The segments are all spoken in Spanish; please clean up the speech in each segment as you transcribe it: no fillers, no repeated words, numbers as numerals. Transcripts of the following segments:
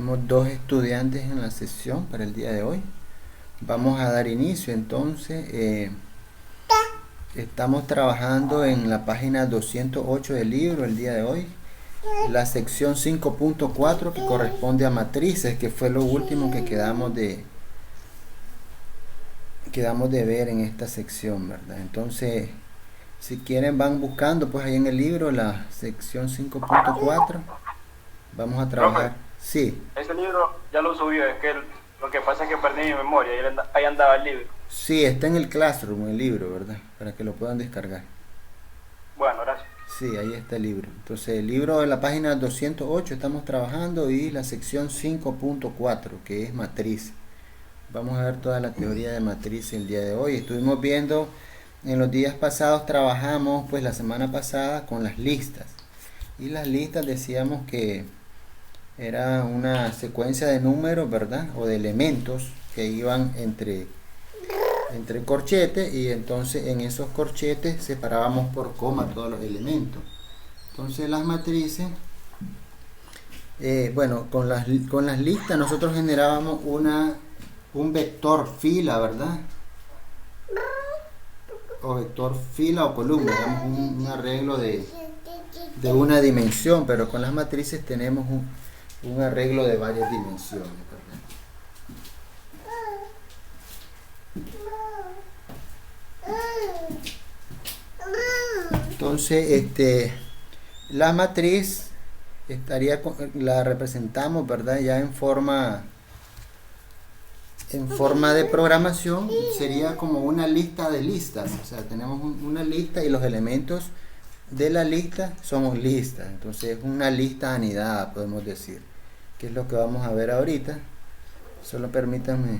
Tenemos dos estudiantes en la sesión para el día de hoy. Vamos a dar inicio entonces. Estamos trabajando en la página 208 del libro el día de hoy. La sección 5.4 que corresponde a matrices, que fue lo último que quedamos de ver en esta sección, ¿verdad? Entonces, si quieren van buscando pues ahí en el libro la sección 5.4. Vamos a trabajar. Profe, Sí, ese libro ya lo subió, es que lo que pasa es que perdí mi memoria, ahí andaba el libro. sí, está en el Classroom el libro, ¿verdad? Para que lo puedan descargar. Bueno, gracias. Sí, ahí está el libro. Entonces, el libro de la página 208 estamos trabajando y la sección 5.4, que es matriz. Vamos a ver toda la teoría de matriz el día de hoy. Estuvimos viendo, en los días pasados trabajamos, pues la semana pasada, con las listas. Y las listas decíamos que era una secuencia de números, ¿verdad? O de elementos que iban entre corchetes, y entonces en esos corchetes separábamos por coma todos los elementos. Entonces las matrices, bueno, con las listas nosotros generábamos un vector fila, ¿verdad? O vector fila o columna, digamos un arreglo de una dimensión, pero con las matrices tenemos un arreglo de varias dimensiones, ¿verdad? Entonces, la matriz la representamos, ¿verdad? Ya en forma de programación, sería como una lista de listas. O sea, tenemos una lista y los elementos de la lista somos listas. Entonces es una lista anidada, podemos decir, que es lo que vamos a ver ahorita. Solo permítanme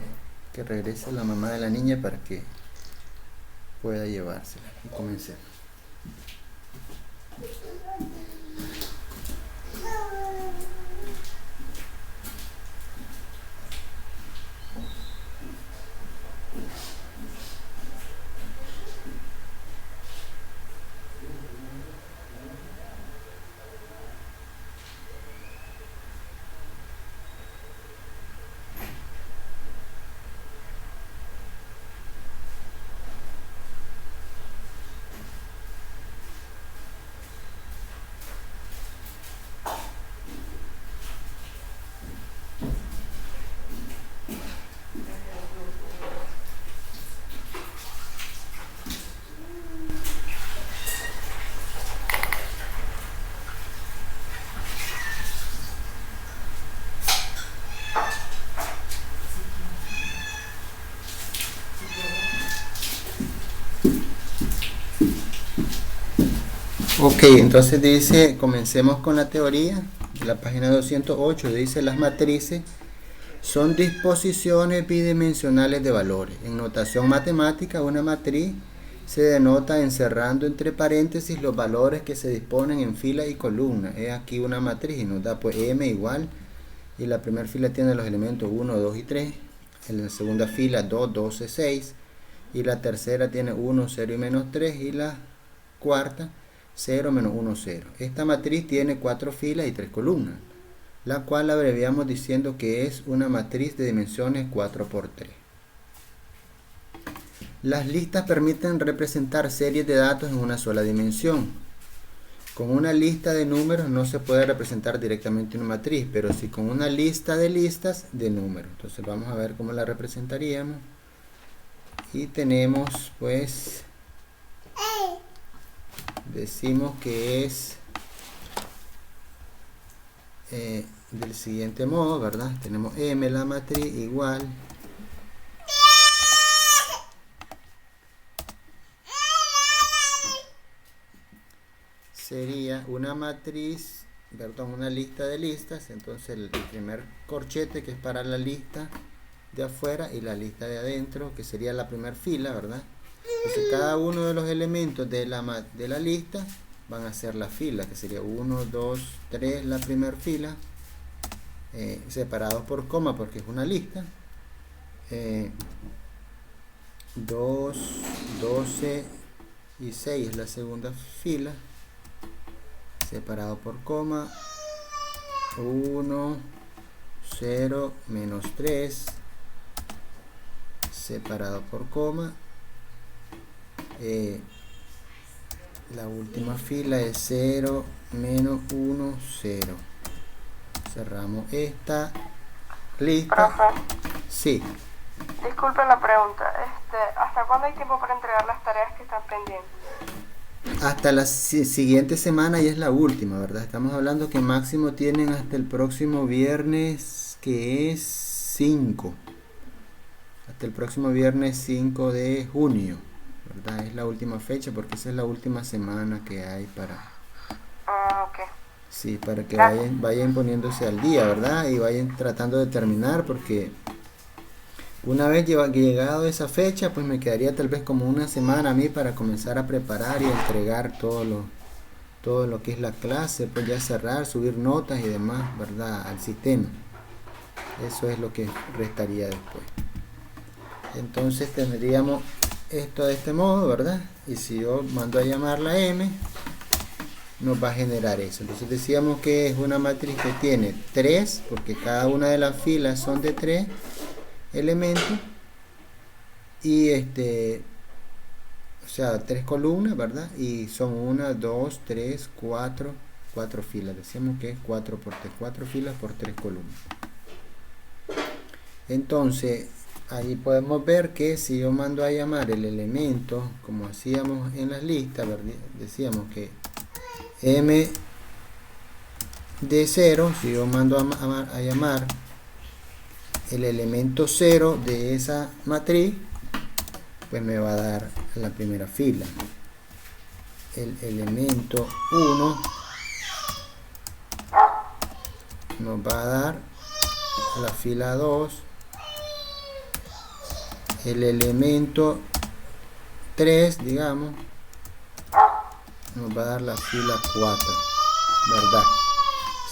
que regrese la mamá de la niña para que pueda llevársela. Y comencemos. Ok, entonces dice, comencemos con la teoría. La página 208 dice: las matrices son disposiciones bidimensionales de valores. En notación matemática, una matriz se denota encerrando entre paréntesis los valores que se disponen en fila y columna. Es aquí una matriz y nos da pues m igual, y la primera fila tiene los elementos 1, 2 y 3. En la segunda fila 2, 12, 6. Y la tercera tiene 1, 0 y menos 3. Y la cuarta 0, menos 1, 0. Esta matriz tiene 4 filas y 3 columnas, la cual abreviamos diciendo que es una matriz de dimensiones 4 por 3. Las listas permiten representar series de datos en una sola dimensión. Con una lista de números no se puede representar directamente una matriz, pero sí con una lista de listas de números. Entonces vamos a ver cómo la representaríamos. Y tenemos pues, decimos que es del siguiente modo, ¿verdad? Tenemos m la matriz igual sería una matriz, perdón, una lista de listas. Entonces el primer corchete, que es para la lista de afuera, y la lista de adentro, que sería la primera fila, ¿verdad? Entonces cada uno de los elementos de la lista van a ser la fila, que sería 1, 2, 3 la primera fila, separados por coma porque es una lista. 2, 12 y 6 la segunda fila, separado por coma. 1, 0, menos 3, separado por coma. La última fila es 0, menos 1, 0. Cerramos esta lista. Profe, Sí, disculpe la pregunta. ¿Hasta cuándo hay tiempo para entregar las tareas que están pendientes? hasta la siguiente semana y es la última, ¿verdad? Estamos hablando que máximo tienen hasta el próximo viernes, que es 5. Hasta el próximo viernes 5 de junio, ¿verdad? Es la última fecha porque esa es la última semana que hay para... Ok. Sí, para que vayan poniéndose al día, ¿verdad? Y vayan tratando de terminar, porque una vez llegado esa fecha, pues me quedaría tal vez como una semana a mí para comenzar a preparar y entregar todo lo que es la clase, pues ya cerrar, subir notas y demás, ¿verdad? Al sistema. Eso es lo que restaría después. Entonces tendríamos esto de este modo, ¿verdad? Y si yo mando a llamar la M, nos va a generar eso. Entonces decíamos que es una matriz que tiene 3, porque cada una de las filas son de 3 elementos, y o sea, 3 columnas, ¿verdad? Y son 1, 2, 3, 4 filas. Decíamos que es 4 por 3, 4 filas por 3 columnas. Entonces ahí podemos ver que si yo mando a llamar el elemento, como hacíamos en las listas, ¿verdad? Decíamos que M de 0, si yo mando a llamar el elemento 0 de esa matriz, pues me va a dar la primera fila. El elemento 1 nos va a dar la fila 2. El elemento 3, digamos, nos va a dar la fila 4, ¿verdad?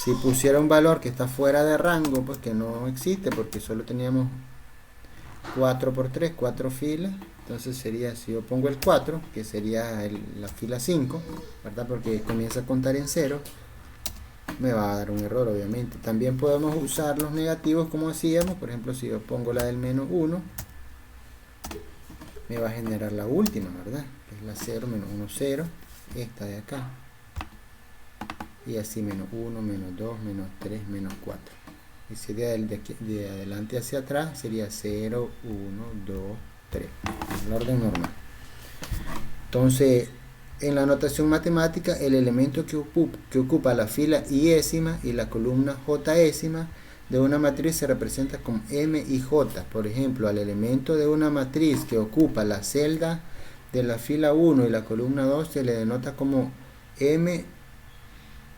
Si pusiera un valor que está fuera de rango, pues que no existe, porque solo teníamos 4 por 3, 4 filas. Entonces sería, si yo pongo el 4, que sería la fila 5, ¿verdad? Porque comienza a contar en 0, me va a dar un error, obviamente. También podemos usar los negativos como hacíamos. Por ejemplo, si yo pongo la del menos 1, me va a generar la última, ¿verdad? Que es la 0, menos 1, 0. Esta de acá. Y así menos 1, menos 2, menos 3, menos 4. Y si de adelante hacia atrás sería 0, 1, 2, 3. En el orden normal. Entonces, en la notación matemática, el elemento que ocupa la fila iésima y la columna jésima de una matriz se representa con M y J. Por ejemplo, al elemento de una matriz que ocupa la celda de la fila 1 y la columna 2 se le denota como M1,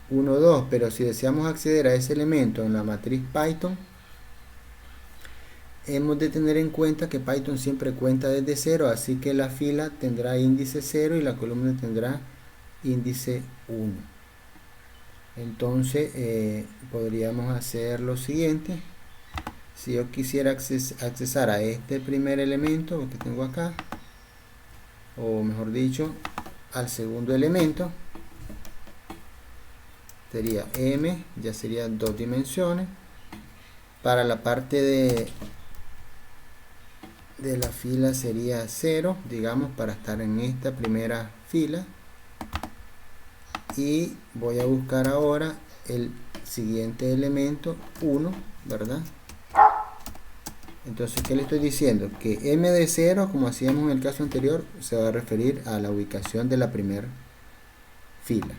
2, pero si deseamos acceder a ese elemento en la matriz Python, hemos de tener en cuenta que Python siempre cuenta desde 0, así que la fila tendrá índice 0 y la columna tendrá índice 1. Entonces podríamos hacer lo siguiente. Si yo quisiera accesar a este primer elemento que tengo acá, o mejor dicho, al segundo elemento, sería M, ya sería 2 dimensiones. Para la parte de la fila sería 0, digamos, para estar en esta primera fila. Y voy a buscar ahora el siguiente elemento 1, ¿verdad? Entonces, ¿qué le estoy diciendo? Que M de 0, como hacíamos en el caso anterior, se va a referir a la ubicación de la primera fila.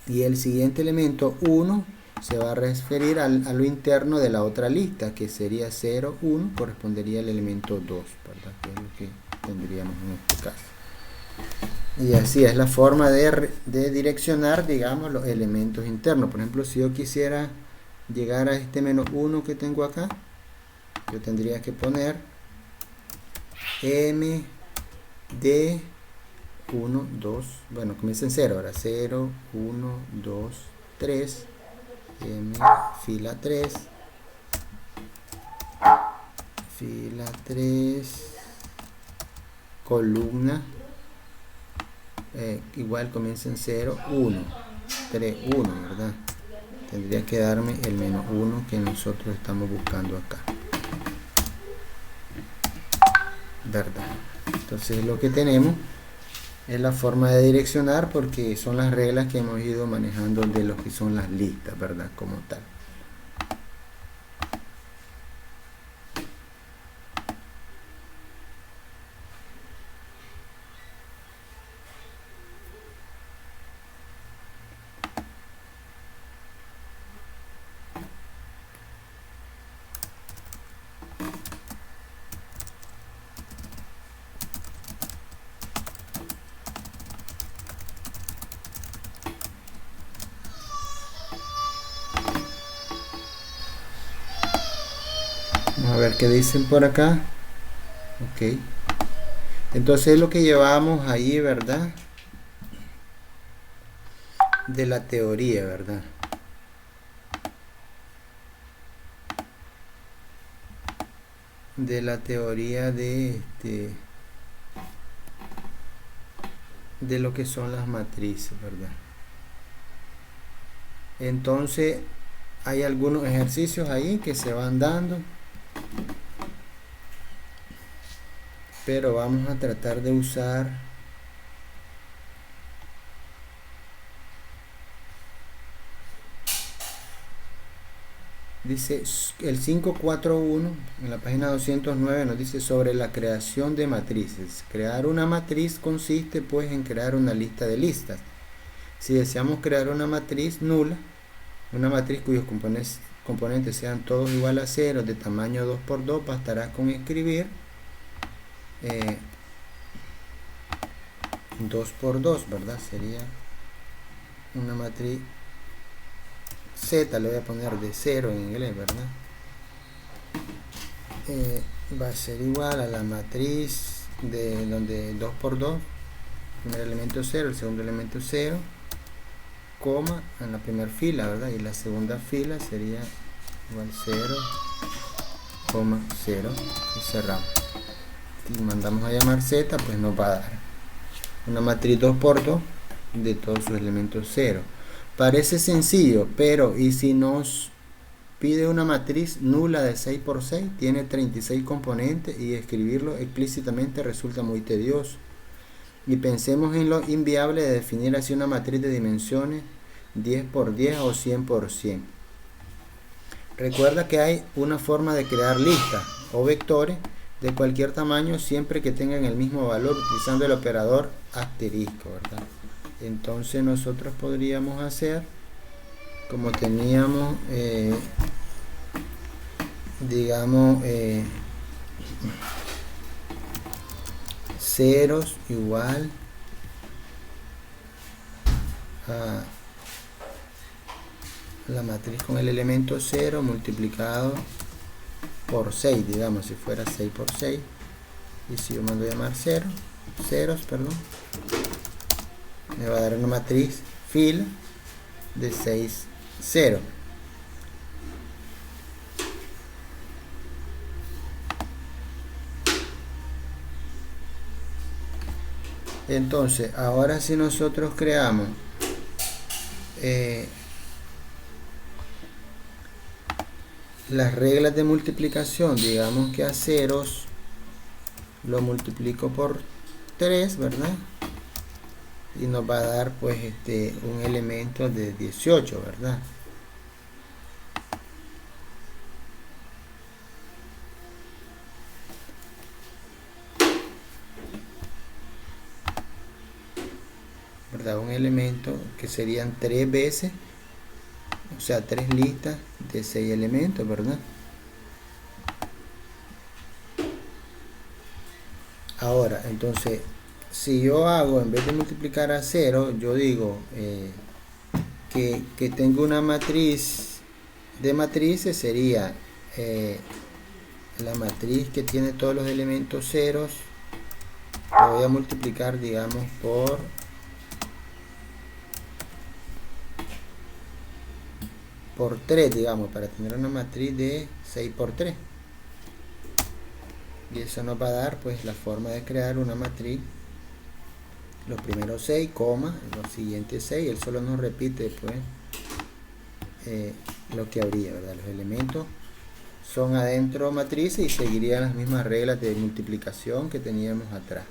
Y el siguiente elemento 1 se va a referir a lo interno de la otra lista, que sería 0, 1, correspondería al elemento 2, ¿verdad? Que es lo que tendríamos en este caso. Y así es la forma de direccionar, digamos, los elementos internos. Por ejemplo, si yo quisiera llegar a este menos 1 que tengo acá, yo tendría que poner M de 1, 2, bueno, comienza en 0, ahora 0, 1, 2, 3, M, fila 3, fila 3, columna, igual comienza en 0, 1, 3, 1, ¿verdad? tendría que darme el menos 1 que nosotros estamos buscando acá, ¿verdad? Entonces lo que tenemos es la forma de direccionar, porque son las reglas que hemos ido manejando de lo que son las listas, ¿verdad? Como tal. Vamos a ver qué dicen por acá. Ok. Entonces lo que llevamos ahí, ¿verdad? De la teoría, ¿verdad? De la teoría de de lo que son las matrices, ¿verdad? Entonces hay algunos ejercicios ahí que se van dando, pero vamos a tratar de usar dice el 541 en la página 209, nos dice sobre la creación de matrices. Crear una matriz consiste pues en crear una lista de listas. Si deseamos crear una matriz nula, una matriz cuyos componentes sean todos igual a 0, de tamaño 2×2, bastará con escribir 2×2, ¿verdad? Sería una matriz Z, le voy a poner de 0 en inglés, ¿verdad? Va a ser igual a la matriz de donde 2×2, el primer elemento 0, el segundo elemento 0, coma en la primera fila, ¿verdad? Y la segunda fila sería igual 0, 0, y cerramos. Si mandamos a llamar Z, pues nos va a dar una matriz 2×2 de todos sus elementos 0. Parece sencillo, pero ¿y si nos pide una matriz nula de 6×6? Tiene 36 componentes y escribirlo explícitamente resulta muy tedioso. Y pensemos en lo inviable de definir así una matriz de dimensiones 10×10 o 100×100. Recuerda que hay una forma de crear listas o vectores de cualquier tamaño siempre que tengan el mismo valor utilizando el operador asterisco, ¿verdad? Entonces nosotros podríamos hacer como teníamos digamos ceros igual a la matriz con el elemento 0 multiplicado por 6, digamos, si fuera 6×6, y si yo mando a llamar ceros, perdón, me va a dar una matriz fila de 6, 0. Entonces, ahora si nosotros creamos las reglas de multiplicación, digamos que a ceros lo multiplico por 3, ¿verdad? Y nos va a dar pues un elemento de 18, ¿verdad? ¿Verdad? Un elemento que serían 3 veces, o sea, 3 listas de 6 elementos, ¿verdad? Ahora, entonces, si yo hago, en vez de multiplicar a 0, yo digo que tengo una matriz de matrices, sería la matriz que tiene todos los elementos ceros, la voy a multiplicar, digamos, por 3, digamos, para tener una matriz de 6×3. Y eso nos va a dar pues la forma de crear una matriz, los primeros 6, los siguientes 6, él solo nos repite pues lo que habría, ¿verdad? Los elementos son adentro matrices y seguirían las mismas reglas de multiplicación que teníamos atrás.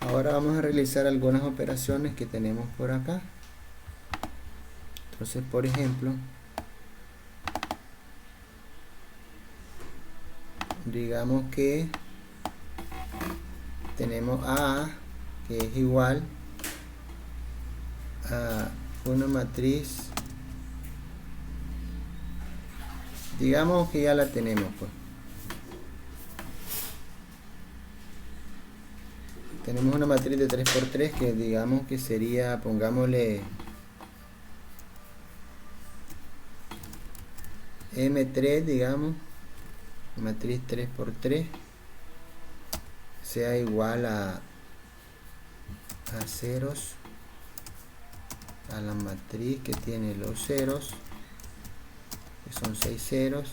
Ahora vamos a realizar algunas operaciones que tenemos por acá. Entonces, por ejemplo, digamos que tenemos A, que es igual a una matriz, digamos que ya la tenemos, pues. Tenemos una matriz de 3×3 que digamos que sería, pongámosle M3, digamos, matriz 3×3 sea igual a ceros, a la matriz que tiene los ceros, que son 6 ceros,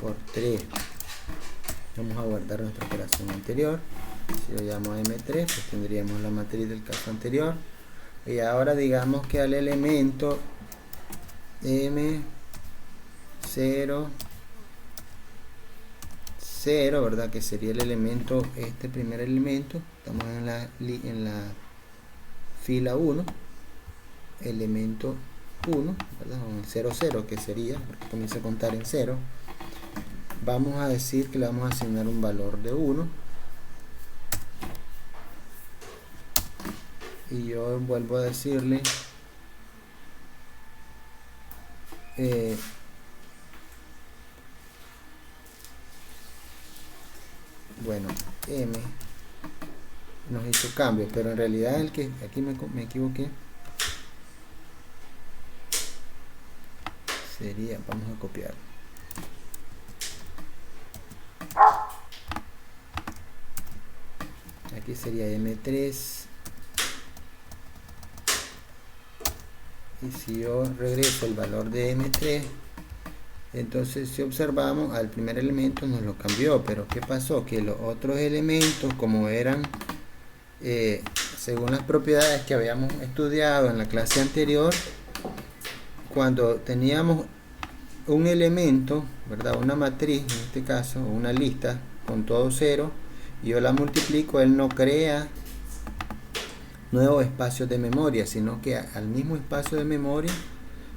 por 3. Vamos a guardar nuestra operación anterior. Si lo llamo M3, pues tendríamos la matriz del caso anterior. Y ahora digamos que al elemento M0, 0, ¿verdad? Que sería el elemento, este primer elemento. Estamos en la fila 1, elemento 1, ¿verdad? O el 0, 0, que sería, porque comienza a contar en 0. Vamos a decir que le vamos a asignar un valor de 1. Y yo vuelvo a decirle bueno, M nos hizo cambios, pero en realidad el que aquí me equivoqué sería, vamos a copiar, aquí sería M3. Y si yo regreso el valor de M3, entonces si observamos, al primer elemento nos lo cambió, pero ¿qué pasó? Que los otros elementos, como eran según las propiedades que habíamos estudiado en la clase anterior, cuando teníamos un elemento, ¿verdad? Una matriz, en este caso, una lista con todo cero, y yo la multiplico, él no crea nuevos espacios de memoria, sino que al mismo espacio de memoria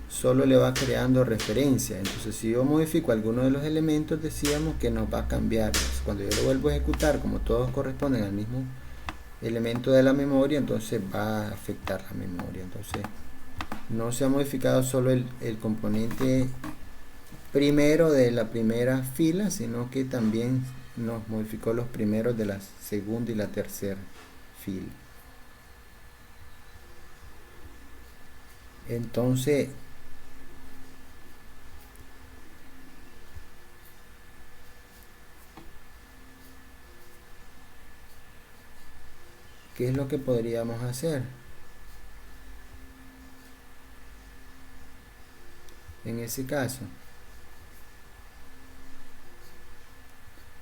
solo le va creando referencia. Entonces, si yo modifico alguno de los elementos, decíamos que nos va a cambiar. Cuando yo lo vuelvo a ejecutar, como todos corresponden al mismo elemento de la memoria, entonces va a afectar la memoria. Entonces, no se ha modificado solo el componente primero de la primera fila, sino que también nos modificó los primeros de la segunda y la tercera fila. Entonces, ¿qué es lo que podríamos hacer? En ese caso,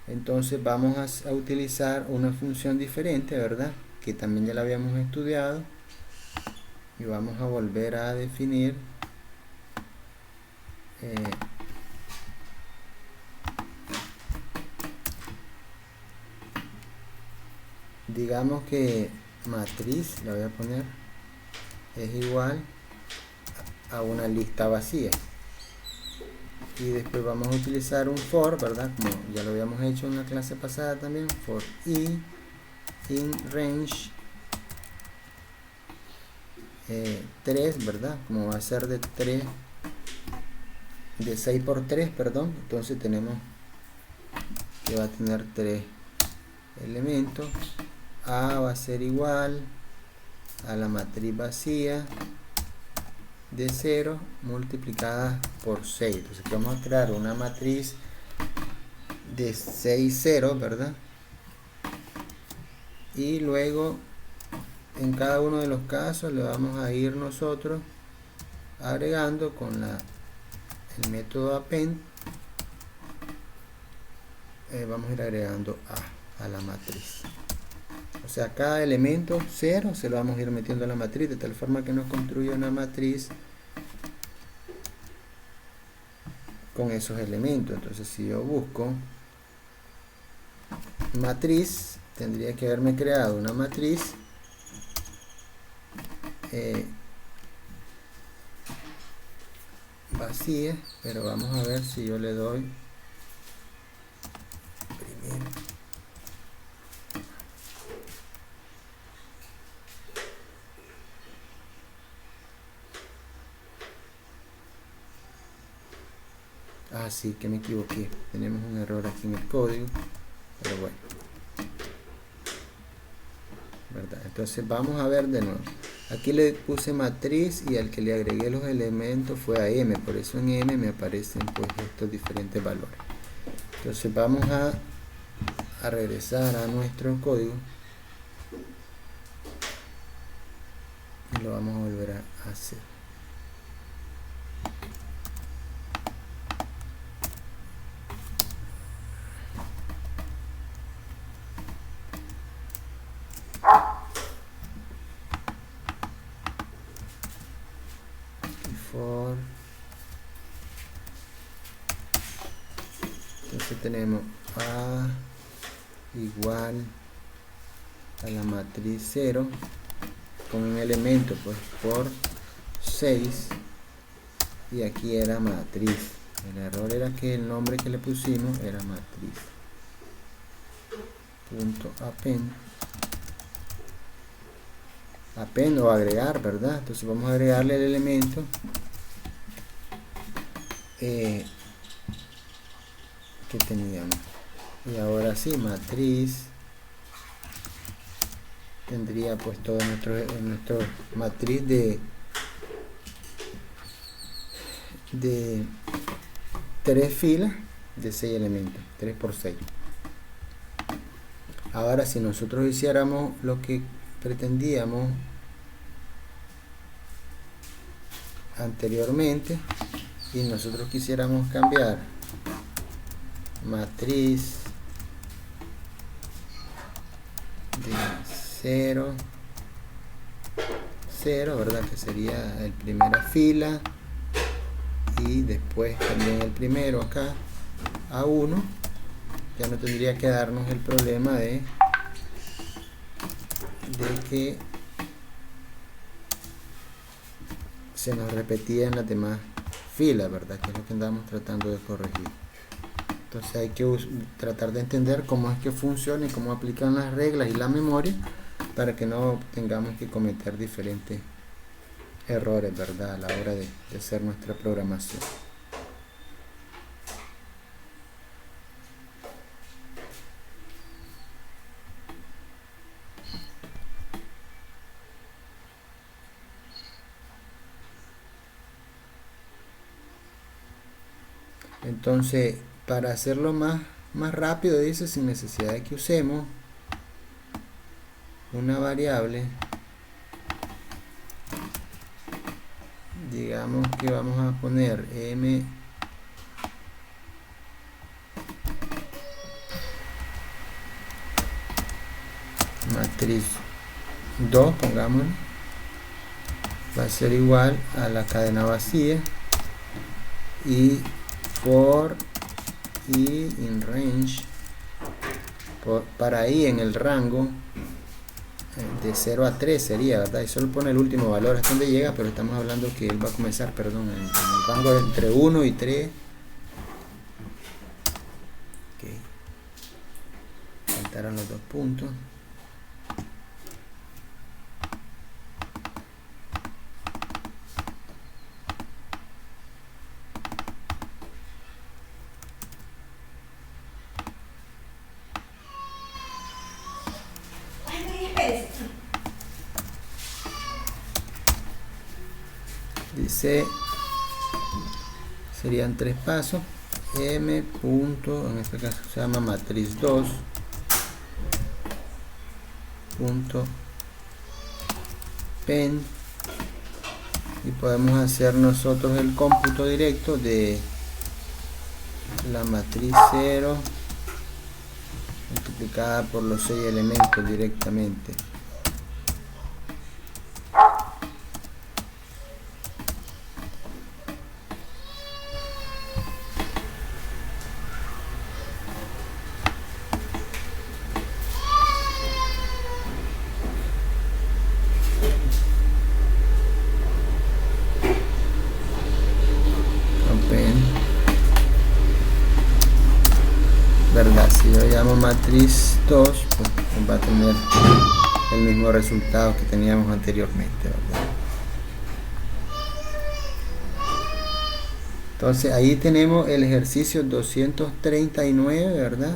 entonces vamos a utilizar una función diferente, ¿verdad? Que también ya la habíamos estudiado. Y vamos a volver a definir digamos que matriz, la voy a poner, es igual a una lista vacía. Y después vamos a utilizar un for, ¿verdad? Como ya lo habíamos hecho en la clase pasada también, for i in range 3, ¿verdad? Como va a ser de 6×3, perdón. Entonces tenemos que va a tener 3 elementos. A va a ser igual a la matriz vacía de 0 multiplicada por 6. Entonces vamos a crear una matriz de 6 ceros, ¿verdad? Y luego en cada uno de los casos le vamos a ir nosotros agregando con el método append, vamos a ir agregando a la matriz. O sea, cada elemento 0 se lo vamos a ir metiendo a la matriz, de tal forma que nos construye una matriz con esos elementos. Entonces, si yo busco matriz, tendría que haberme creado una matriz vacía, pero vamos a ver si yo le doy primero. Sí, que me equivoqué, tenemos un error aquí en el código, pero bueno, ¿verdad? Entonces vamos a ver de nuevo. Aquí le puse matriz y al que le agregué los elementos fue a m, por eso en m me aparecen pues estos diferentes valores. Entonces vamos a regresar a nuestro código y lo vamos a volver a hacer. Entonces tenemos a igual a la matriz 0 con un elemento pues por 6, y aquí era matriz. El error era que el nombre que le pusimos era matriz. Punto append o agregar, ¿verdad? Entonces vamos a agregarle el elemento que teníamos, y ahora sí, matriz tendría pues todo nuestro matriz de 3 filas de 6 elementos, 3 por 6. Ahora si nosotros hiciéramos lo que pretendíamos anteriormente y nosotros quisiéramos cambiar matriz de 0, 0, ¿verdad? Que sería el primera fila, y después también el primero acá a 1, ya no tendría que darnos el problema de que se nos repetía en las demás filas, ¿verdad? Que es lo que andamos tratando de corregir. Entonces hay que tratar de entender cómo es que funciona y cómo aplican las reglas y la memoria para que no tengamos que cometer diferentes errores, ¿verdad? A la hora de hacer nuestra programación. Entonces, para hacerlo más rápido, dice, sin necesidad de que usemos una variable, digamos que vamos a poner m matriz 2, pongámoslo, va a ser igual a la cadena vacía, y for i in range, para i en el rango de 0 a 3 sería, ¿verdad? Y solo pone el último valor hasta donde llega, pero estamos hablando que él va a comenzar, perdón, en el rango entre 1 y 3. Okay. Faltaron los 2 puntos. Dice, serían 3 pasos. M punto, en este caso se llama matriz 2 punto pen, y podemos hacer nosotros el cómputo directo de la matriz 0 multiplicada por los 6 elementos directamente. ¿Verdad? Si yo llamo matriz 2, pues va a tener el mismo resultado que teníamos anteriormente, ¿verdad? Entonces ahí tenemos el ejercicio 239, ¿verdad?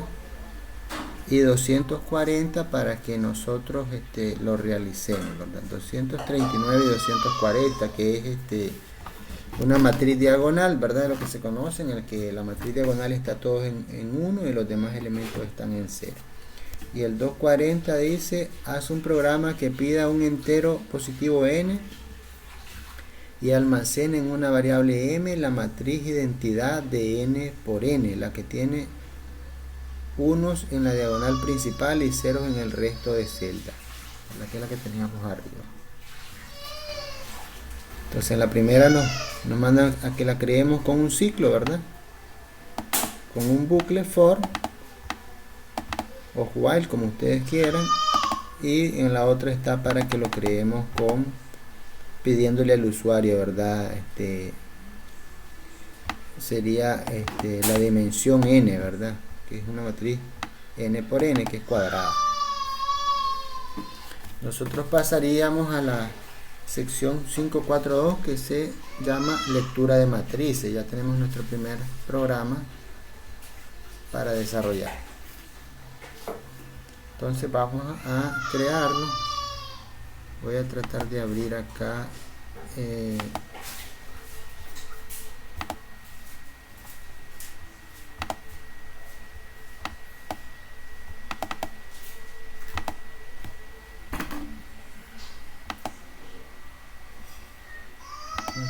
Y 240 para que nosotros lo realicemos, ¿verdad? 239 y 240, que es una matriz diagonal, ¿verdad? Lo que se conoce, en el que la matriz diagonal está todo en 1 y los demás elementos están en 0. Y el 240 dice, haz un programa que pida un entero positivo n y almacene en una variable m la matriz identidad de n por n, la que tiene unos en la diagonal principal y ceros en el resto de celdas, que es la que teníamos arriba. Entonces en la primera nos mandan a que la creemos con un ciclo, ¿verdad? Con un bucle for o while, como ustedes quieran, y en la otra está para que lo creemos con pidiéndole al usuario, ¿verdad? Sería la dimensión n, ¿verdad? Que es una matriz n por n, que es cuadrada. Nosotros pasaríamos a la sección 542, que se llama lectura de matrices. Ya tenemos nuestro primer programa para desarrollar. Entonces vamos a crearlo. Voy a tratar de abrir acá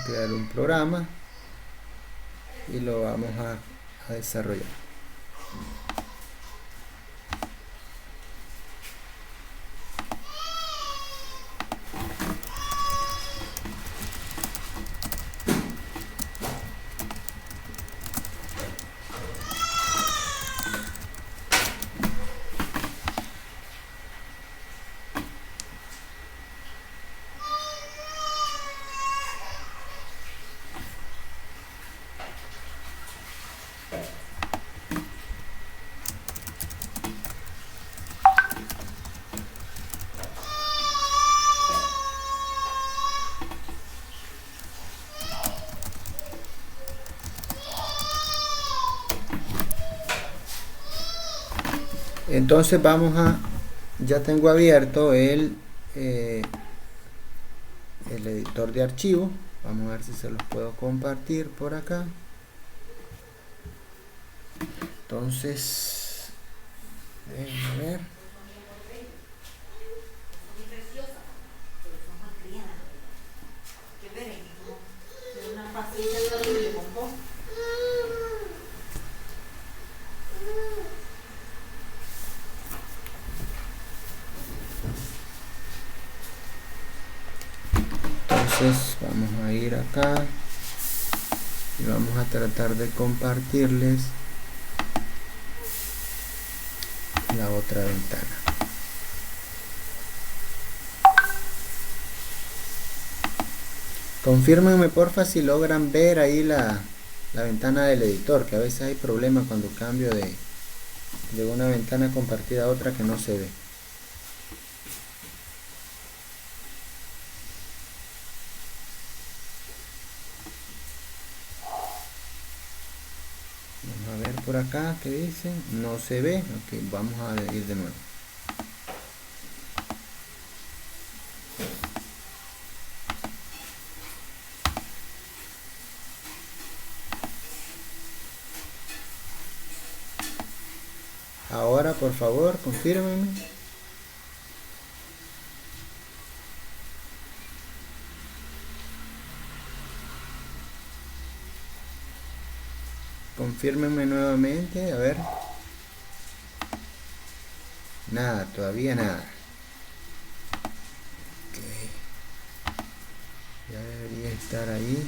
crear un programa y lo vamos a desarrollar. Entonces ya tengo abierto el editor de archivos. Vamos a ver si se los puedo compartir por acá. Entonces, déjenme ver. Entonces vamos a ir acá y vamos a tratar de compartirles la otra ventana. Confírmenme porfa si logran ver ahí la ventana del editor, que a veces hay problemas cuando cambio de una ventana compartida a otra que no se ve. Vamos a ver por acá que dice, no se ve. Ok, vamos a ir de nuevo. por favor, confírmenme. Confírmenme nuevamente, a ver. Nada, todavía nada. Ok. Ya debería estar ahí.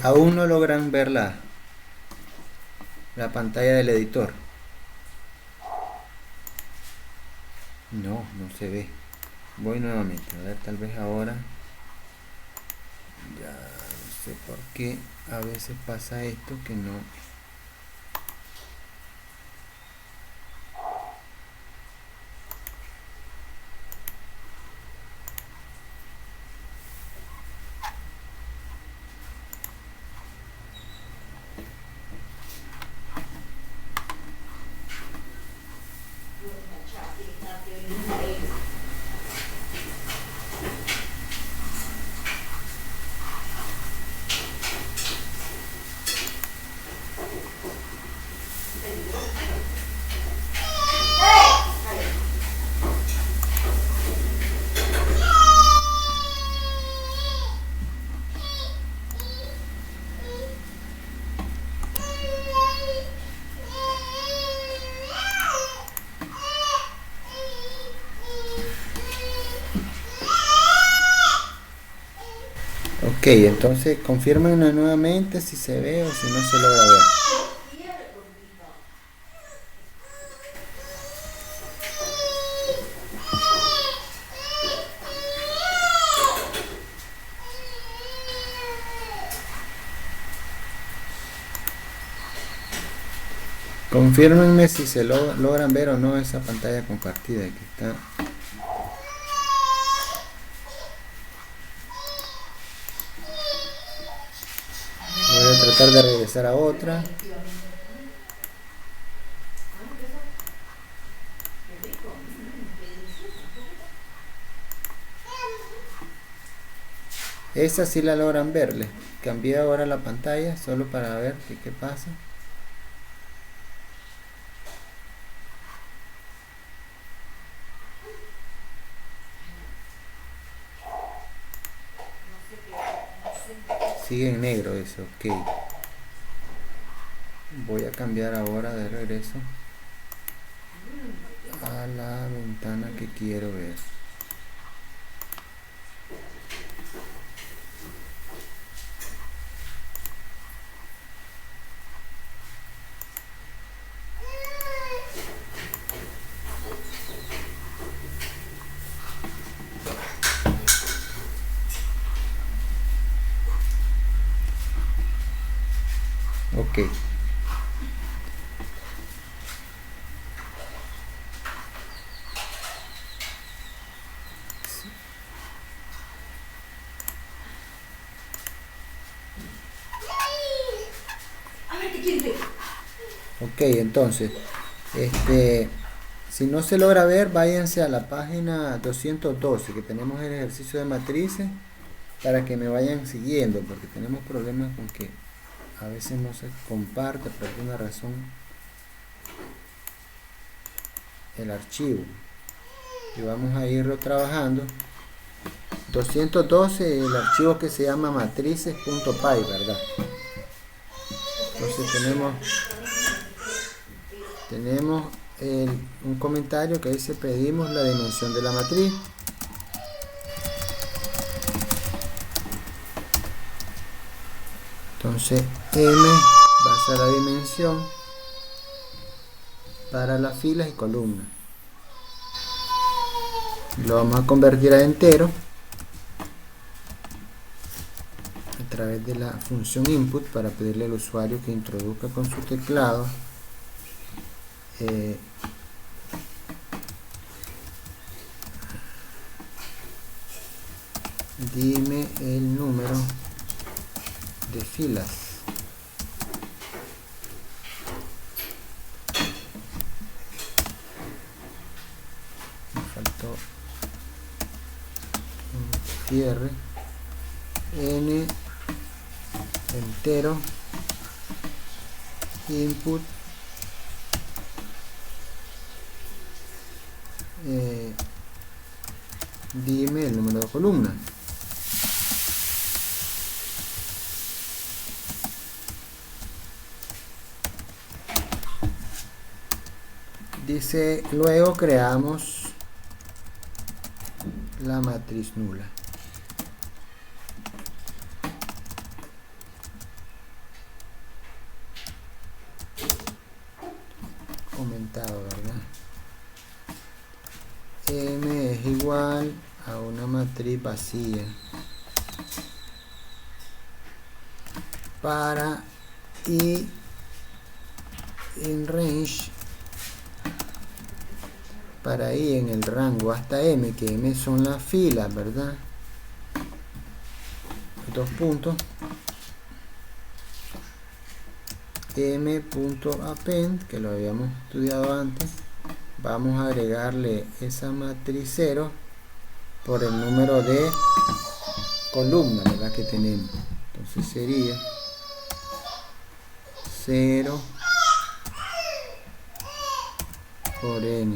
Aún no logran ver la pantalla del editor. No se ve. Voy nuevamente, a ver, tal vez ahora. Ya no sé por qué a veces pasa esto que no. Ok, entonces confírmenme nuevamente si se ve o si no se logra ver. Confírmenme si se logran ver o no esa pantalla compartida que está. Voy a tratar de regresar a otra. Esa sí la logran verle. Cambié ahora la pantalla solo para ver qué pasa. Sigue en negro eso, ok. Voy a cambiar ahora de regreso a la ventana que quiero ver. Ok. Ok, entonces, si no se logra ver, váyanse a la página 212, que tenemos el ejercicio de matrices, para que me vayan siguiendo, porque tenemos problemas con que a veces no se comparte por alguna razón el archivo. Y vamos a irlo trabajando. 212, el archivo que se llama matrices.py, ¿verdad? Entonces tenemos un comentario que dice: pedimos la dimensión de la matriz. Entonces M va a ser la dimensión para las filas y columnas. Lo vamos a convertir a entero. través de la función input para pedirle al usuario que introduzca con su teclado dime el número de filas. Me faltó un cierre. N entero input dime el número de columnas. Dice, luego creamos la matriz nula. Comentado, ¿verdad? M es igual a una matriz vacía para i en range, para i en el rango hasta m, que m son las filas, ¿verdad? Dos puntos, m.append, que lo habíamos estudiado antes. Vamos a agregarle esa matriz 0 por el número de columnas, ¿verdad?, que tenemos. Entonces sería 0 por n.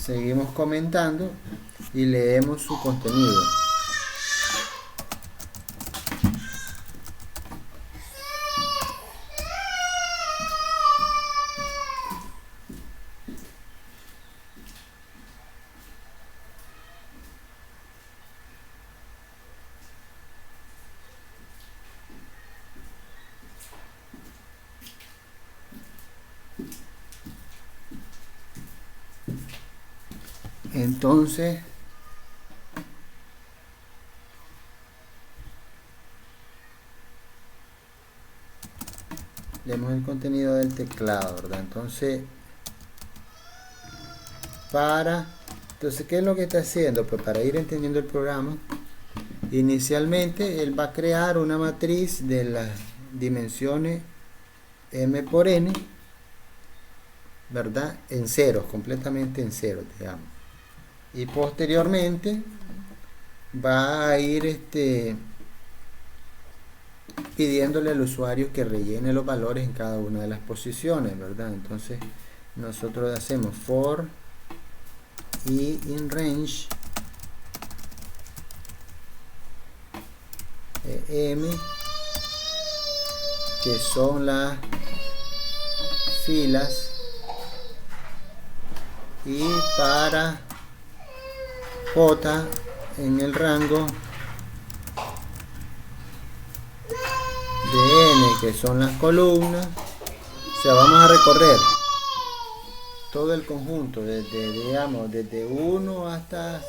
Seguimos comentando y leemos su contenido. Entonces, leemos el contenido del teclado, ¿verdad? Entonces, ¿qué es lo que está haciendo? Pues para ir entendiendo el programa, inicialmente él va a crear una matriz de las dimensiones m por n, ¿verdad? En ceros, completamente en ceros, digamos. Y posteriormente va a ir pidiéndole al usuario que rellene los valores en cada una de las posiciones, ¿verdad? Entonces nosotros hacemos for i in range m, que son las filas, y para j en el rango de n, que son las columnas. O sea, vamos a recorrer todo el conjunto desde 1 hasta,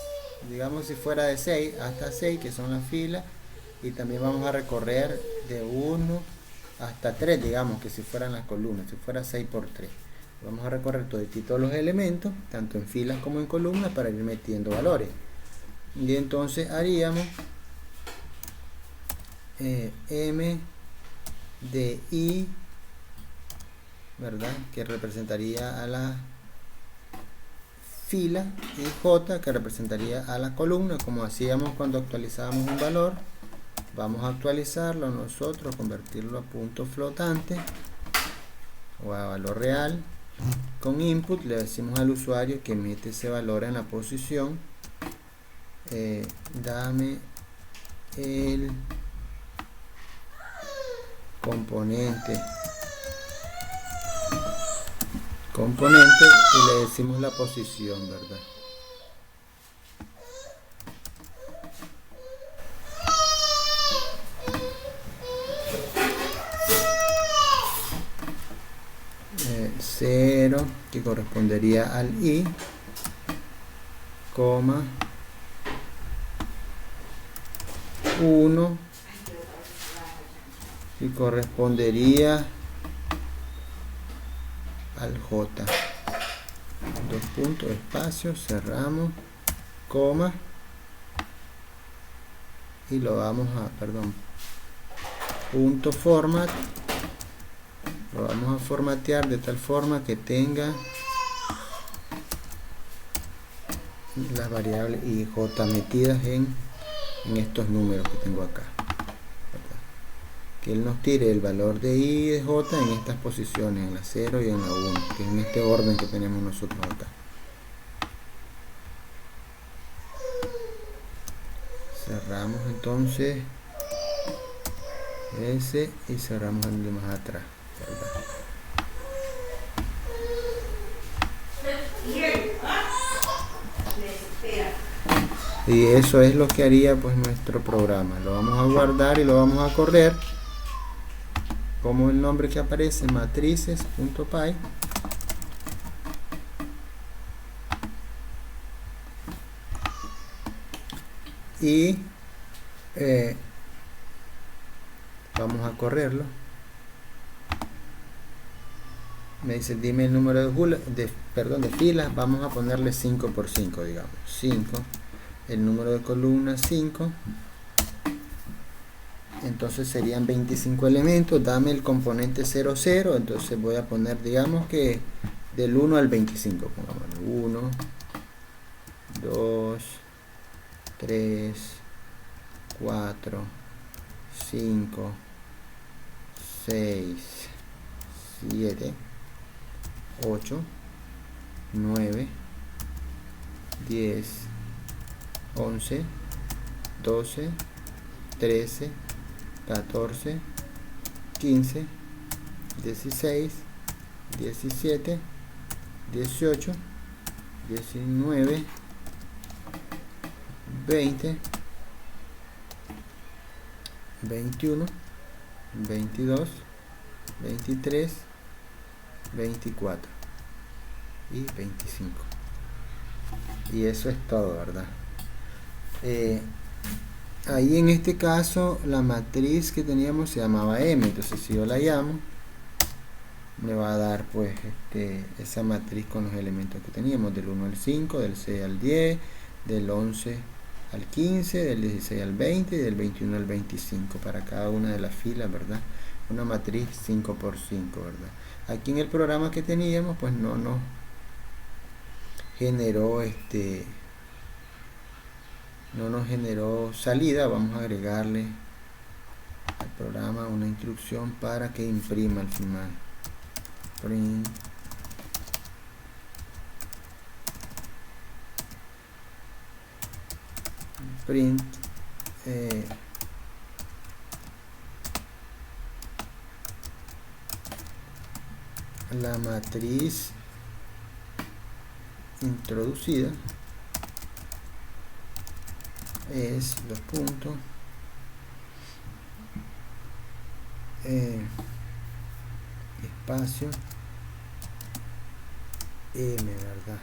digamos, si fuera de 6 hasta 6, que son las filas, y también vamos a recorrer de 1 hasta 3, digamos, que si fueran las columnas, si fuera 6 por 3. Vamos a recorrer todos los elementos, tanto en filas como en columnas, para ir metiendo valores. Y entonces haríamos m de i, ¿verdad?, que representaría a la fila, y j, que representaría a la columna, como hacíamos cuando actualizábamos un valor. Vamos a actualizarlo nosotros, convertirlo a punto flotante o a valor real. Con input le decimos al usuario que mete ese valor en la posición. Dame el componente y le decimos la posición, ¿verdad? 0 que correspondería al I, coma 1 y correspondería al J. Dos puntos, espacio, cerramos, coma, y lo vamos a, punto format, lo vamos a formatear de tal forma que tenga las variables I y J metidas en estos números que tengo acá, ¿verdad? Que él nos tire el valor de I y de J en estas posiciones, en la 0 y en la 1, que es en este orden que tenemos nosotros acá. Cerramos entonces ese y cerramos el de más atrás, ¿verdad? Y eso es lo que haría pues nuestro programa. Lo vamos a guardar y lo vamos a correr como el nombre que aparece, matrices.py. Y vamos a correrlo. Me dice dime el número de filas. Vamos a ponerle 5 por 5, digamos 5. El número de columnas 5. Entonces serían 25 elementos. Dame el componente 0, 0. Entonces voy a poner, digamos que del 1 al 25. Pongámoslo 1, 2, 3, 4, 5, 6, 7, 8, 9, 10, 11, 12, 13, 14, 15, 16, 17, 18, 19, 20, 21, 22, 23, 24 y 25. Y eso es todo, ¿verdad? Ahí en este caso la matriz que teníamos se llamaba M. Entonces si yo la llamo, me va a dar pues esa matriz con los elementos que teníamos, del 1 al 5, del 6 al 10, del 11 al 15, del 16 al 20 y del 21 al 25 para cada una de las filas, ¿verdad? Una matriz 5 por 5, ¿verdad? Aquí en el programa que teníamos pues no nos generó no nos generó salida. Vamos a agregarle al programa una instrucción para que imprima al final. Print la matriz introducida es los puntos espacio M, ¿verdad?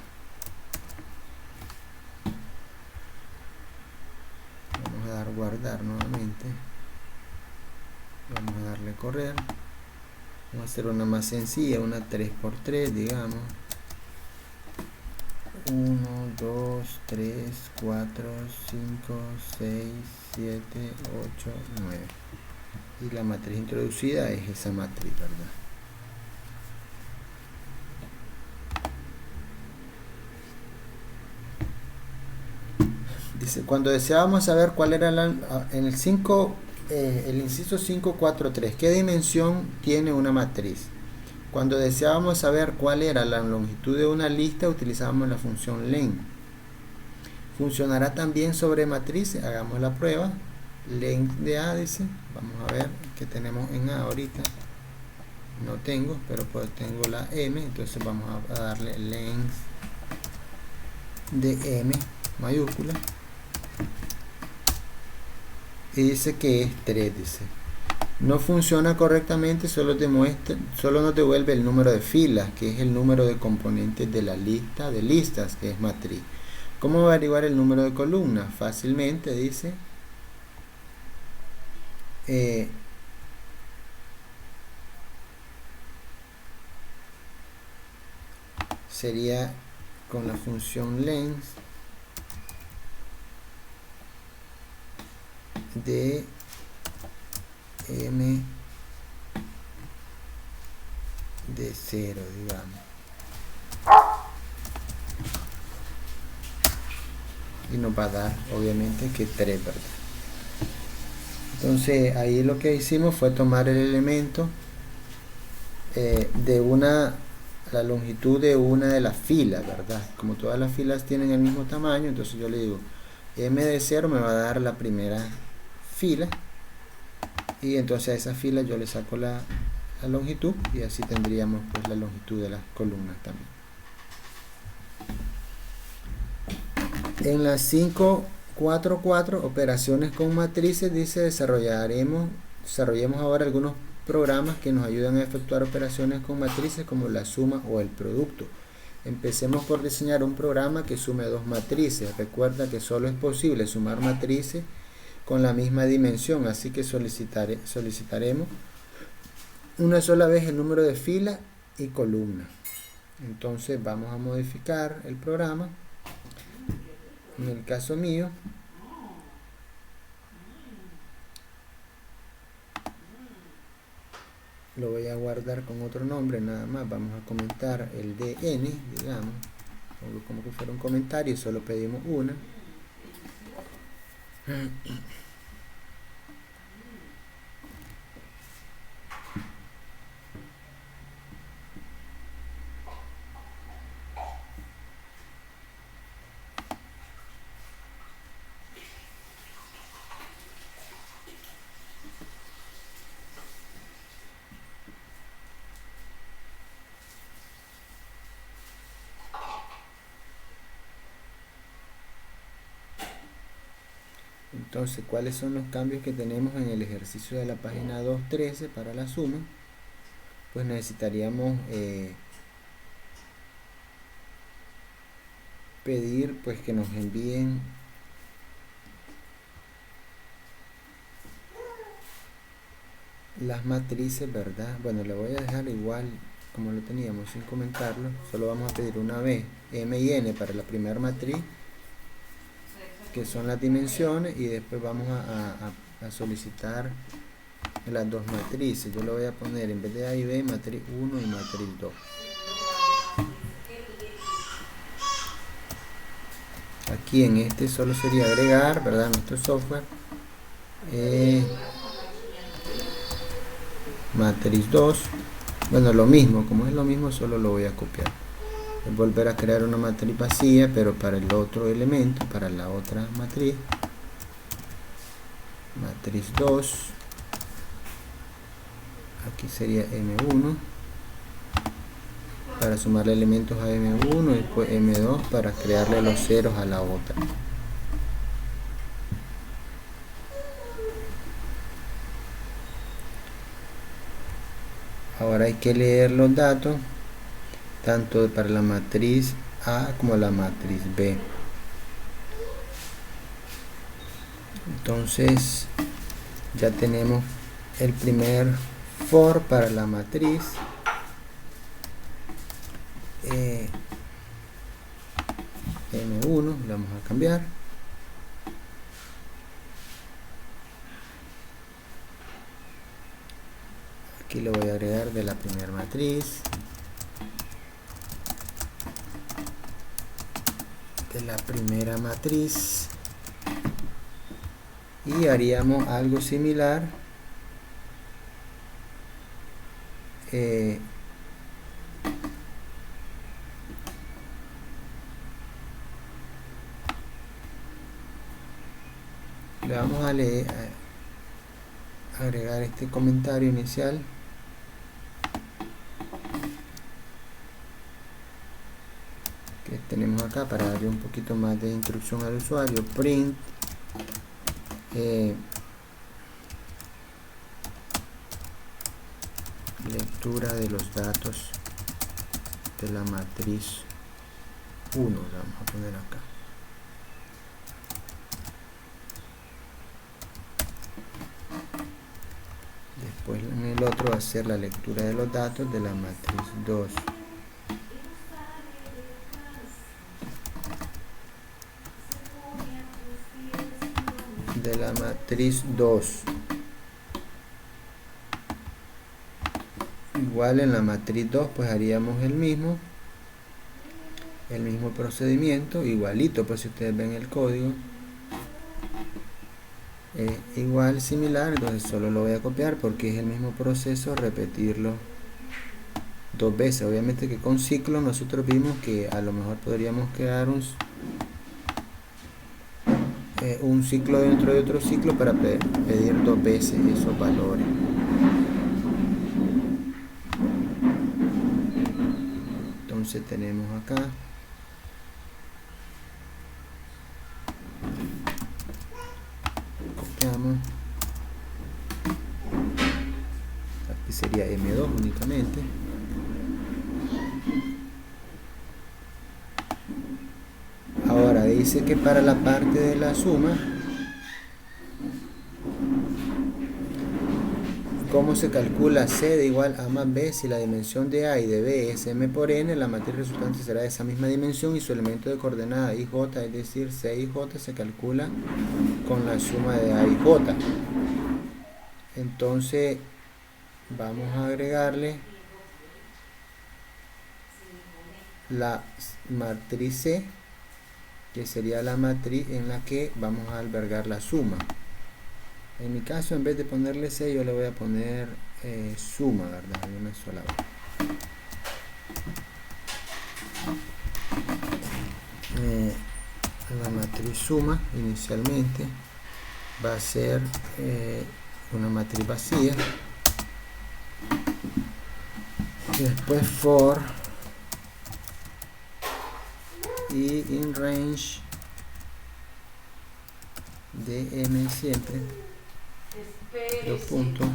Vamos a dar guardar nuevamente, vamos a darle correr, vamos a hacer una más sencilla, una 3x3, digamos 1, 2, 3, 4, 5, 6, 7, 8, 9 y la matriz introducida es esa matriz, ¿verdad? Dice, cuando deseábamos saber cuál era en el 5, el inciso 543, ¿qué dimensión tiene una matriz? Cuando deseábamos saber cuál era la longitud de una lista, utilizábamos la función len. Funcionará también sobre matrices. Hagamos la prueba. Length de A, dice. Vamos a ver qué tenemos en A ahorita. No tengo, pero pues tengo la M. Entonces vamos a darle length de M mayúscula. Y dice que es 3, dice. no funciona correctamente, solo nos devuelve el número de filas, que es el número de componentes de la lista de listas, que es matriz. ¿Cómo averiguar el número de columnas? Fácilmente, dice, sería con la función length de m de 0, digamos, y nos va a dar obviamente que 3, ¿verdad? Entonces ahí lo que hicimos fue tomar el elemento la longitud de una de las filas, ¿verdad? Como todas las filas tienen el mismo tamaño, entonces yo le digo m de 0 me va a dar la primera fila, y entonces a esa fila yo le saco la longitud, y así tendríamos pues la longitud de las columnas también. En las 5.4.4 operaciones con matrices, dice desarrollemos ahora algunos programas que nos ayudan a efectuar operaciones con matrices como la suma o el producto. Empecemos por diseñar un programa que sume dos matrices. Recuerda que solo es posible sumar matrices con la misma dimensión, así que solicitaremos una sola vez el número de filas y columnas. Entonces vamos a modificar el programa. En el caso mío, lo voy a guardar con otro nombre, nada más. Vamos a comentar el dn, digamos, como que fuera un comentario, solo pedimos una. Entonces, ¿cuáles son los cambios que tenemos en el ejercicio de la página 2.13 para la suma? Pues necesitaríamos pedir pues que nos envíen las matrices, ¿verdad? Bueno, le voy a dejar igual como lo teníamos sin comentarlo. Solo vamos a pedir una vez m y n para la primera matriz, que son las dimensiones, y después vamos a solicitar las dos matrices. Yo le voy a poner, en vez de A y B, matriz 1 y matriz 2. Aquí en este solo sería agregar, ¿verdad?, nuestro software, matriz 2. Bueno, lo mismo, como es lo mismo, solo lo voy a copiar. Es volver a crear una matriz vacía, pero para el otro elemento, para la otra matriz, matriz 2, aquí sería M1, para sumarle elementos a M1, y después M2 para crearle los ceros a la otra. Ahora hay que leer los datos tanto para la matriz A como la matriz B. Entonces ya tenemos el primer for para la matriz M1, le vamos a cambiar. Aquí le voy a agregar de la primera matriz, y haríamos algo similar le vamos a agregar este comentario inicial que tenemos acá para darle un poquito más de instrucción al usuario. Print lectura de los datos de la matriz 1, vamos a poner acá. Después en el otro va a ser la lectura de los datos de la matriz 2. De la matriz 2. Igual en la matriz 2 pues haríamos el mismo procedimiento, igualito, pues si ustedes ven el código igual, similar, entonces solo lo voy a copiar porque es el mismo proceso repetirlo dos veces. Obviamente que con ciclo nosotros vimos que a lo mejor podríamos crear un ciclo dentro de otro ciclo para pedir dos veces esos valores. Entonces tenemos acá copiamos, aquí sería M2 únicamente. Ahora dice que para la parte de la suma, ¿cómo se calcula C de igual a más B? Si la dimensión de A y de B es M por N, la matriz resultante será de esa misma dimensión y su elemento de coordenada IJ, es decir, C y J, se calcula con la suma de A y J. Entonces vamos a agregarle la matriz C, que sería la matriz en la que vamos a albergar la suma. En mi caso, en vez de ponerle C, yo le voy a poner suma, ¿verdad? De una sola vez. La matriz suma inicialmente va a ser una matriz vacía. Después for y in range de M siempre. Dos puntos,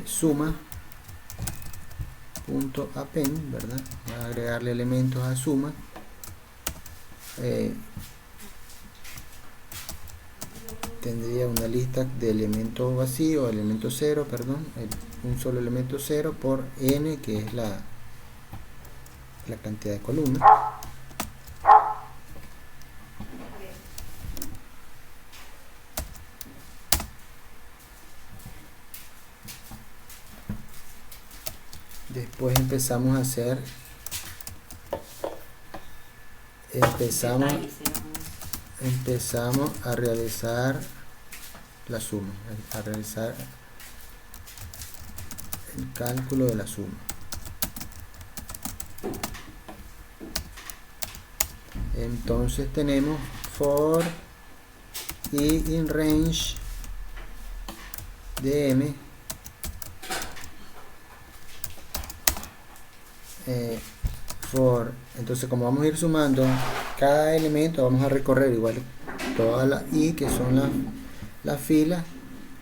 suma punto append, ¿verdad? Voy a agregarle elementos a suma, tendría una lista de elementos vacíos, elementos 0, perdón, un solo elemento 0 por n, que es la cantidad de columnas. Después empezamos a realizar la suma, a realizar el cálculo de la suma. Entonces tenemos for y in range de M for, entonces como vamos a ir sumando cada elemento, vamos a recorrer igual todas las I, que son las filas,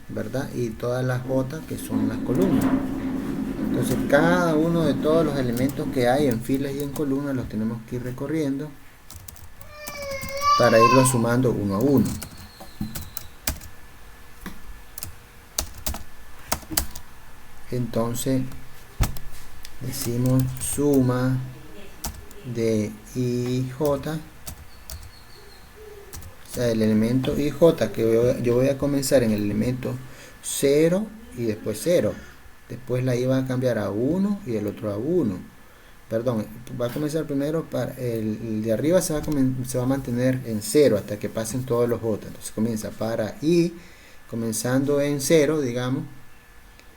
¿verdad? Y todas las J, que son las columnas. Entonces cada uno de todos los elementos que hay en filas y en columnas los tenemos que ir recorriendo para irlo sumando uno a uno. Entonces decimos suma de IJ, o sea, el elemento IJ, que yo voy a comenzar en el elemento 0 y después 0, después la I va a cambiar a 1 y el otro a 1, perdón, va a comenzar primero, para el de arriba se va a mantener en 0 hasta que pasen todos los J. Entonces comienza para I, comenzando en 0, digamos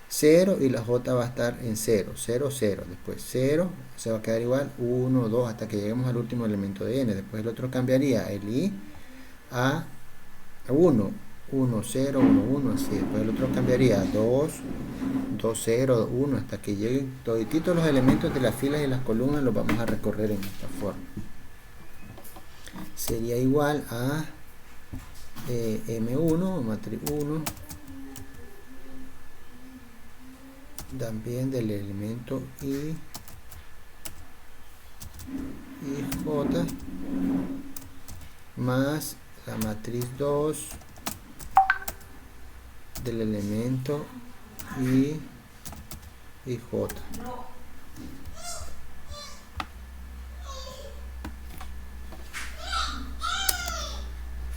0, y la J va a estar en 0, 0, 0, después 0, se va a quedar igual, 1, 2, hasta que lleguemos al último elemento de N. Después el otro cambiaría el I a 1, 1, 0, 1, 1, así. Después el otro cambiaría a 2, 2, 0, 1, hasta que lleguen todititos los elementos de las filas y las columnas, los vamos a recorrer en esta forma. Sería igual a M1, matriz 1, también del elemento I y J más la matriz 2 del elemento I y J.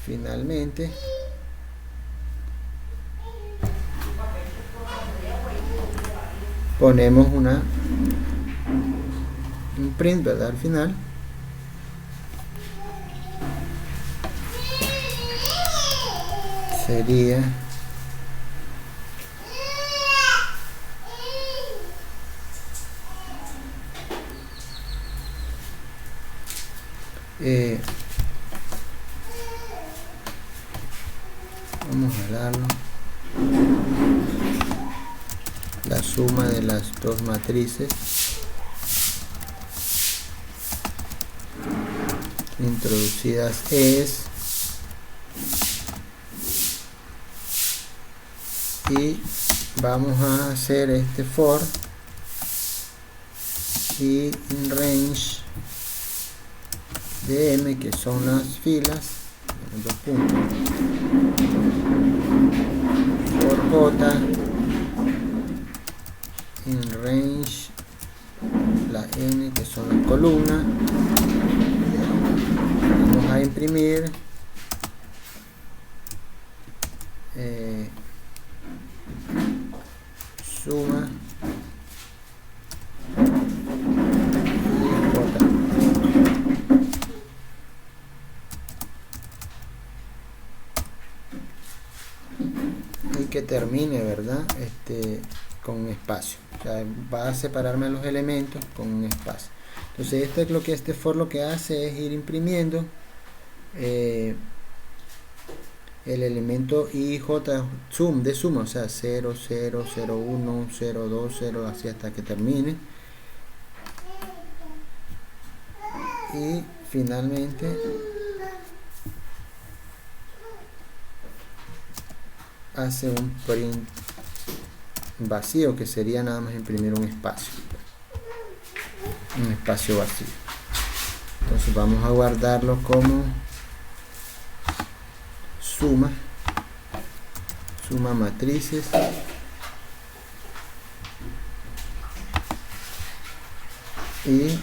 Finalmente ponemos un print, ¿verdad? Al final sería vamos a darlo la suma de las dos matrices introducidas es, y vamos a hacer este for y in range de m, que son las filas, dos puntos, for j in range la n, que son las columnas. Vamos a imprimir suma y j, y que termine, ¿verdad? Con un espacio. O sea, va a separarme los elementos con un espacio. Entonces esto es lo que este for lo que hace es ir imprimiendo el elemento I, J, sum, de suma, o sea 0, 0, 0, 1, 0, 2, 0, así hasta que termine. Y finalmente hace un print vacío, que sería nada más imprimir un espacio vacío. Entonces vamos a guardarlo como suma matrices y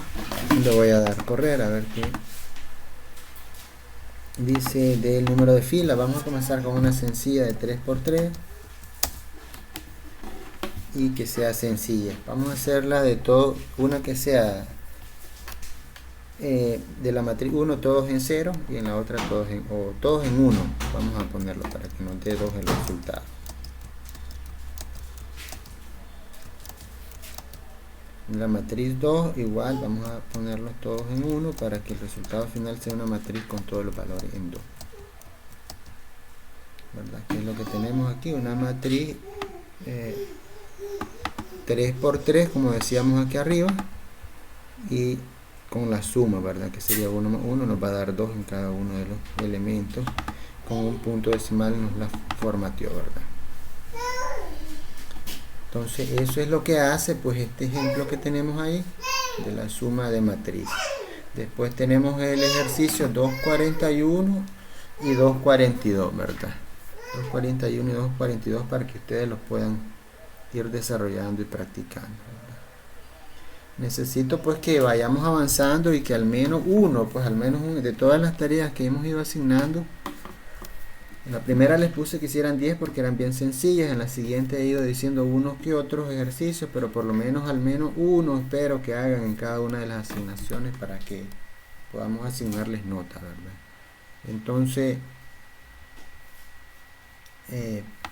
le voy a dar correr a ver qué dice del número de fila. Vamos a comenzar con una sencilla de 3×3 y que sea sencilla. Vamos a hacerla de todo, una que sea de la matriz 1 todos en 0 y en la otra todos en 1. Vamos a ponerlo para que nos dé 2 el resultado. En la matriz 2 igual vamos a ponerlos todos en 1 para que el resultado final sea una matriz con todos los valores en 2, ¿verdad? Que es lo que tenemos aquí, una matriz 3×3, como decíamos aquí arriba, y con la suma, ¿verdad? Que sería 1 más 1, nos va a dar 2 en cada uno de los elementos. Con un punto decimal nos la formateó, ¿verdad? Entonces eso es lo que hace pues este ejemplo que tenemos ahí de la suma de matrices. Después tenemos el ejercicio 2.41 y 2.42, ¿verdad? 2.41 y 2.42 para que ustedes los puedan ir desarrollando y practicando, ¿verdad? Necesito pues que vayamos avanzando y que al menos uno de todas las tareas que hemos ido asignando. En la primera les puse que hicieran 10 porque eran bien sencillas. En la siguiente he ido diciendo unos que otros ejercicios, pero por lo menos al menos uno espero que hagan en cada una de las asignaciones para que podamos asignarles nota, ¿verdad? Entonces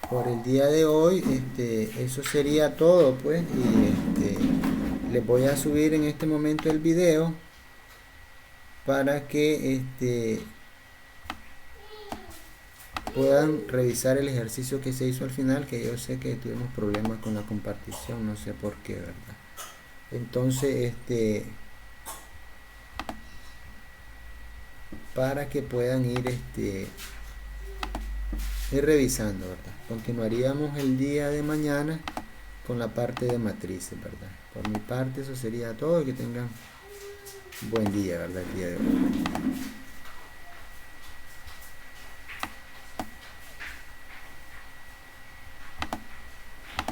por el día de hoy eso sería todo pues, y les voy a subir en este momento el video para que puedan revisar el ejercicio que se hizo al final, que yo sé que tuvimos problemas con la compartición, no sé por qué, ¿verdad? Entonces para que puedan ir revisando, ¿verdad? Continuaríamos el día de mañana con la parte de matrices, ¿verdad? Por mi parte eso sería todo, que tengan buen día, ¿verdad? El día de hoy.